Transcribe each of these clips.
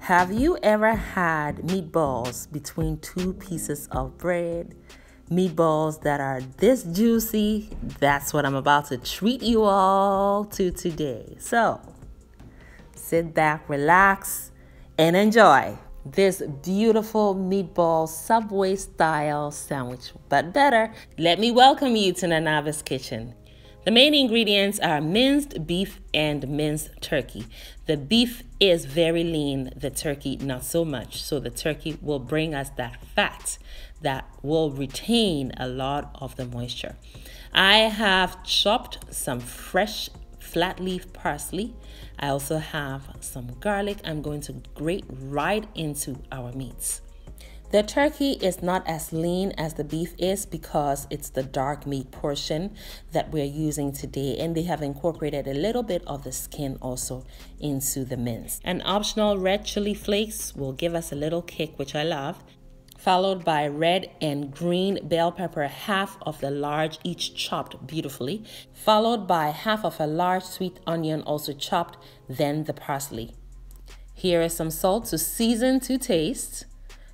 Have you ever had meatballs between two pieces of bread? Meatballs that are this juicy? That's what I'm about to treat you all to today. So, sit back, relax, and enjoy this beautiful meatball Subway style sandwich. But better, let me welcome you to Nanaba's Kitchen. The main ingredients are minced beef and minced turkey. The beef is very lean, the turkey not so much. So the turkey will bring us that fat that will retain a lot of the moisture. I have chopped some fresh flat leaf parsley. I also have some garlic I'm going to grate right into our meats. The turkey is not as lean as the beef is because it's the dark meat portion that we're using today, and they have incorporated a little bit of the skin also into the mince. An optional red chili flakes will give us a little kick, which I love, followed by red and green bell pepper, half of the large, each chopped beautifully, followed by half of a large sweet onion also chopped, then the parsley. Here is some salt to season to taste.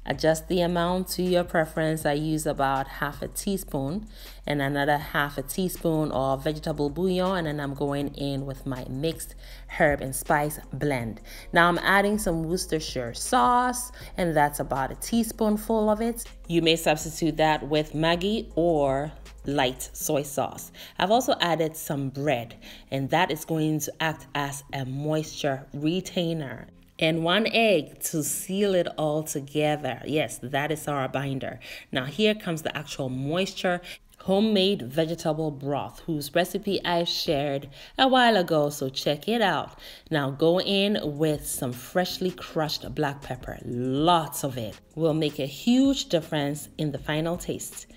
Adjust the amount to your preference. I use about half a teaspoon and another half a teaspoon of vegetable bouillon, and then I'm going in with my mixed herb and spice blend. Now I'm adding some Worcestershire sauce, and that's about a teaspoonful of it. You may substitute that with Maggi or light soy sauce. I've also added some bread, and that is going to act as a moisture retainer. And 1 egg to seal it all together. Yes, that is our binder. Now here comes the actual moisture. Homemade vegetable broth, whose recipe I shared a while ago, so check it out. Now go in with some freshly crushed black pepper. Lots of it will make a huge difference in the final taste.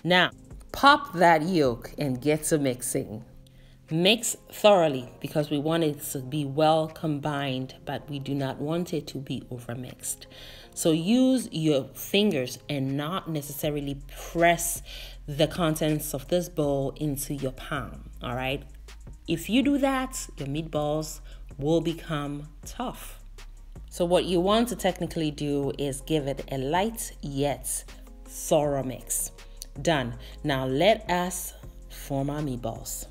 Now pop that yolk and get to mixing. Mix thoroughly because we want it to be well combined, but we do not want it to be overmixed. So use your fingers and not necessarily press the contents of this bowl into your palm, all right? If you do that, your meatballs will become tough. So what you want to technically do is give it a light yet thorough mix. Done. Now let us form our meatballs.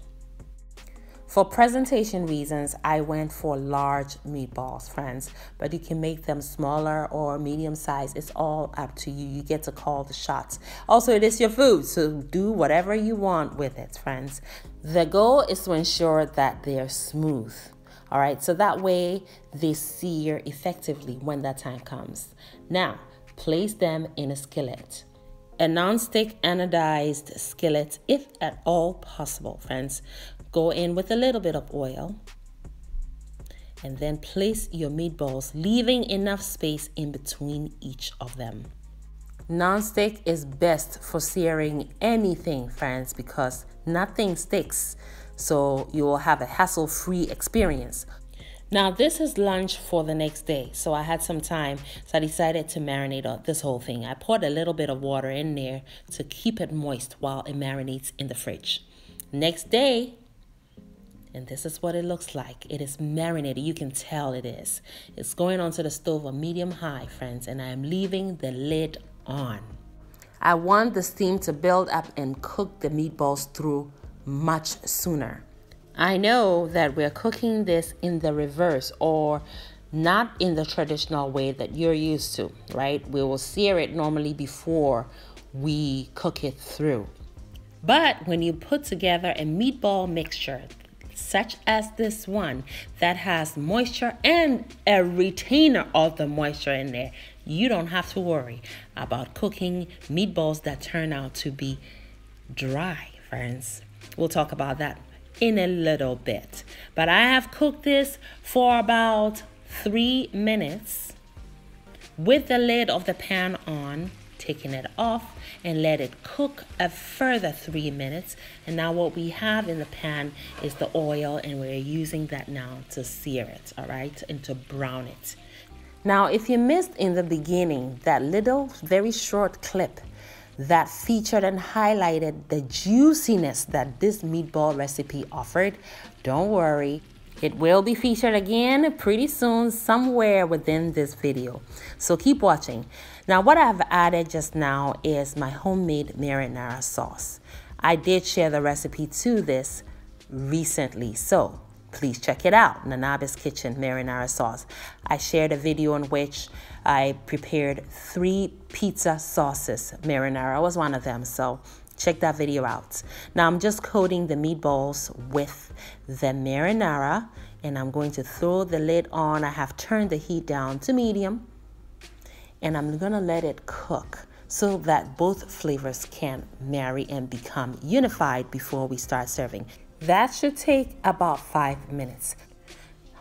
For presentation reasons, I went for large meatballs, friends, but you can make them smaller or medium size. It's all up to you. You get to call the shots. Also, it is your food, so do whatever you want with it, friends. The goal is to ensure that they're smooth. All right, so that way they sear effectively when that time comes. Now, place them in a skillet. A non-stick anodized skillet, if at all possible, friends. Go in with a little bit of oil and then place your meatballs, leaving enough space in between each of them. Non-stick is best for searing anything, friends, because nothing sticks, so you will have a hassle-free experience. Now this is lunch for the next day, so I had some time, so I decided to marinate this whole thing. I poured a little bit of water in there to keep it moist while it marinates in the fridge. Next day, and this is what it looks like. It is marinated. You can tell it is. It's going onto the stove on medium-high, friends, and I am leaving the lid on. I want the steam to build up and cook the meatballs through much sooner. I know that we're cooking this in the reverse, or not in the traditional way that you're used to, right? We will sear it normally before we cook it through. But when you put together a meatball mixture, such as this one that has moisture and a retainer of the moisture in there, you don't have to worry about cooking meatballs that turn out to be dry, friends. We'll talk about that in a little bit. But I have cooked this for about 3 minutes with the lid of the pan on, taking it off, and let it cook a further 3 minutes. And now what we have in the pan is the oil, and we're using that now to sear it, all right, and to brown it. Now, if you missed in the beginning that little very short clip that featured and highlighted the juiciness that this meatball recipe offered, don't worry. It will be featured again pretty soon somewhere within this video. So keep watching. Now what I've added just now is my homemade marinara sauce. I did share the recipe to this recently, so please check it out. Nanabe's Kitchen marinara sauce. I shared a video in which I prepared 3 pizza sauces. Marinara was one of them, so check that video out. Now I'm just coating the meatballs with the marinara, and I'm going to throw the lid on. I have turned the heat down to medium, and I'm gonna let it cook so that both flavors can marry and become unified before we start serving. That should take about 5 minutes.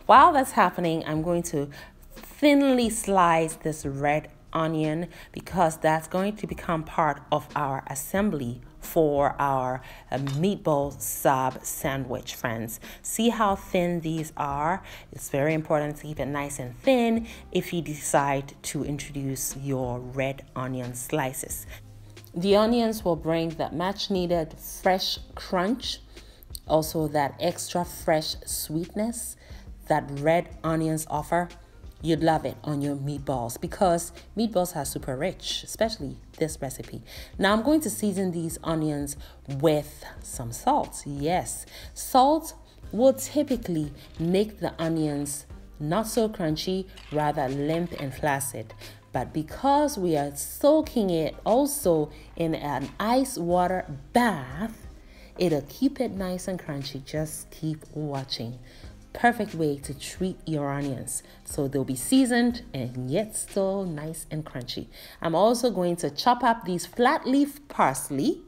While that's happening, I'm going to thinly slice this red onion because that's going to become part of our assembly for our meatball sub sandwich, friends. See how thin these are? It's very important to keep it nice and thin if you decide to introduce your red onion slices. The onions will bring that much needed fresh crunch, also that extra fresh sweetness that red onions offer. You'd love it on your meatballs because meatballs are super rich, especially this recipe. Now I'm going to season these onions with some salt. Yes, salt will typically make the onions not so crunchy, rather limp and flaccid. But because we are soaking it also in an ice water bath, it'll keep it nice and crunchy. Just keep watching. Perfect way to treat your onions. So they'll be seasoned and yet still nice and crunchy. I'm also going to chop up these flat leaf parsley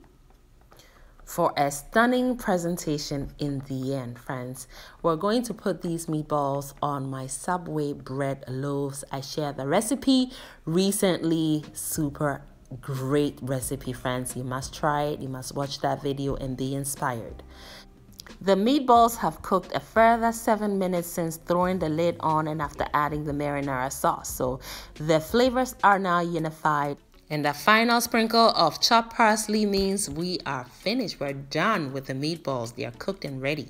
for a stunning presentation in the end, friends. We're going to put these meatballs on my Subway bread loaves. I shared the recipe recently. Super great recipe, friends. You must try it. You must watch that video and be inspired. The meatballs have cooked a further 7 minutes since throwing the lid on and after adding the marinara sauce. So the flavors are now unified. And the final sprinkle of chopped parsley means we are finished. We're done with the meatballs. They are cooked and ready.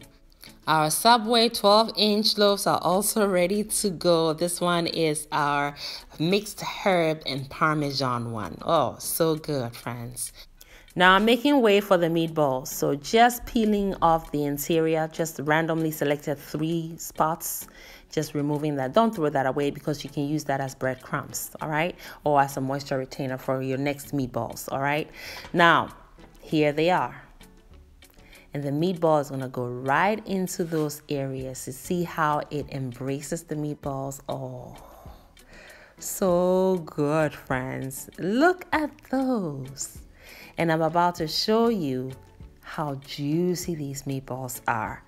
Our Subway 12-inch loaves are also ready to go. This one is our mixed herb and parmesan one. Oh, so good, friends. Now I'm making way for the meatballs. So just peeling off the interior, just randomly selected 3 spots. Just removing that. Don't throw that away because you can use that as breadcrumbs, all right? Or as a moisture retainer for your next meatballs, all right? Now, here they are. And the meatball is going to go right into those areas to see how it embraces the meatballs. Oh, so good, friends. Look at those. And I'm about to show you how juicy these meatballs are.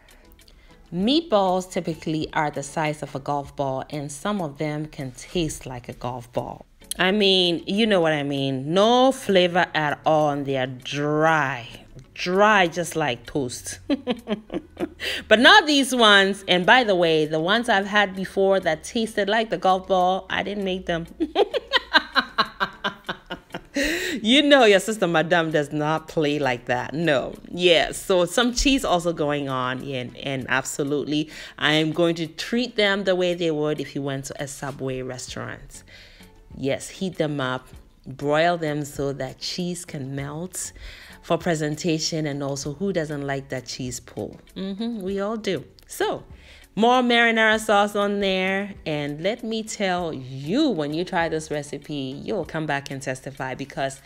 Meatballs typically are the size of a golf ball, and some of them can taste like a golf ball. I mean, you know what I mean. No flavor at all, and they are dry just like toast. But not these ones. And by the way, the ones I've had before that tasted like the golf ball, I didn't make them. You know your sister Madame does not play like that. No. Yeah, so some cheese also going on. And absolutely, I am going to treat them the way they would if you went to a Subway restaurant. Yes, heat them up, broil them so that cheese can melt for presentation. And also, who doesn't like that cheese pull? We all do. So more marinara sauce on there, and let me tell you, when you try this recipe, you'll come back and testify, because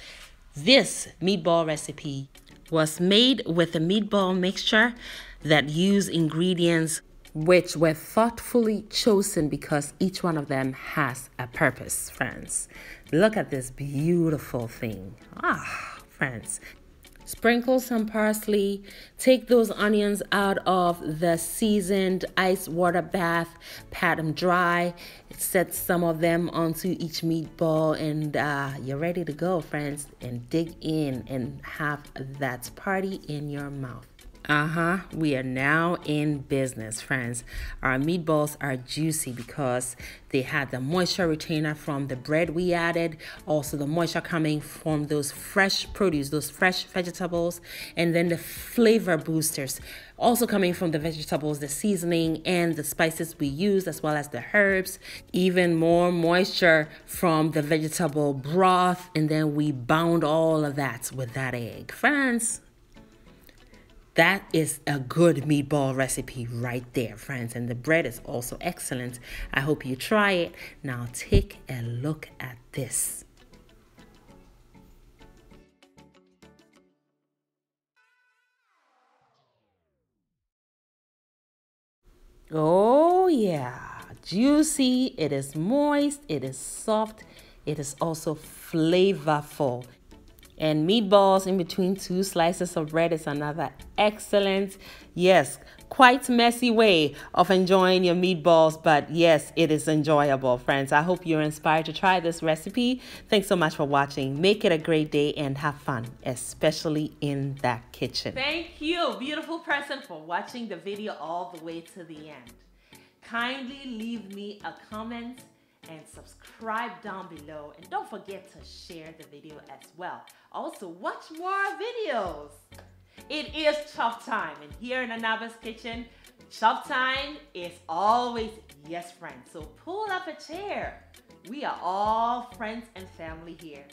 this meatball recipe was made with a meatball mixture that used ingredients which were thoughtfully chosen because each one of them has a purpose, friends. Look at this beautiful thing. Friends. Sprinkle some parsley, take those onions out of the seasoned ice water bath, pat them dry, set some of them onto each meatball, and you're ready to go, friends, and dig in and have that party in your mouth. We are now in business, friends. Our meatballs are juicy because they had the moisture retainer from the bread we added, also the moisture coming from those fresh produce, those fresh vegetables, and then the flavor boosters also coming from the vegetables, the seasoning, and the spices we used, as well as the herbs. Even more moisture from the vegetable broth, and then we bound all of that with that egg. Friends, that is a good meatball recipe right there, friends. And the bread is also excellent. I hope you try it. Now take a look at this. Oh yeah, juicy. It is moist. It is soft. It is also flavorful. And meatballs in between two slices of bread is another excellent, yes, quite messy way of enjoying your meatballs. But yes, it is enjoyable, friends. I hope you're inspired to try this recipe. Thanks so much for watching. Make it a great day and have fun, especially in that kitchen. Thank you, beautiful person, for watching the video all the way to the end. Kindly leave me a comment and subscribe down below, and don't forget to share the video as well. Also, watch more videos. It is chop time, and here in Anaba's kitchen, chop time is always yes, friends. So pull up a chair. We are all friends and family here.